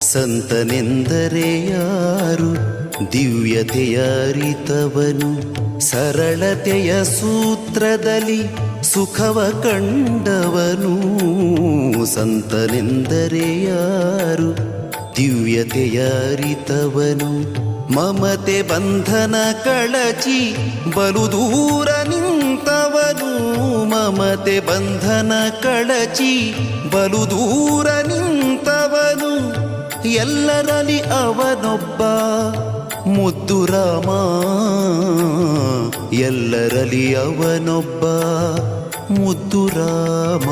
ಸಂತನೆಂದರೆ ಯಾರು? ದಿವ್ಯತೆಯ ಅರಿತವನು, ಸರಳತೆಯ ಸೂತ್ರದಲ್ಲಿ ಸುಖವ ಕಂಡವನು. ಸಂತನೆಂದರೆ ಯಾರು? ದಿವ್ಯತೆಯ ಅರಿತವನು, ಮಮತೆ ಬಂಧನ ಕಳಚಿ ಬಲು ದೂರ ನಿಂತವನು. ಮಮತೆ ಬಂಧನ ಕಳಚಿ ಬಲು ದೂರ ನಿಂತವನು. ಎಲ್ಲರಲ್ಲಿ ಅವನೊಬ್ಬ ಮುದ್ದು ರಾಮ, ಎಲ್ಲರಲ್ಲಿ ಅವನೊಬ್ಬ ಮುದ್ದು ರಾಮ.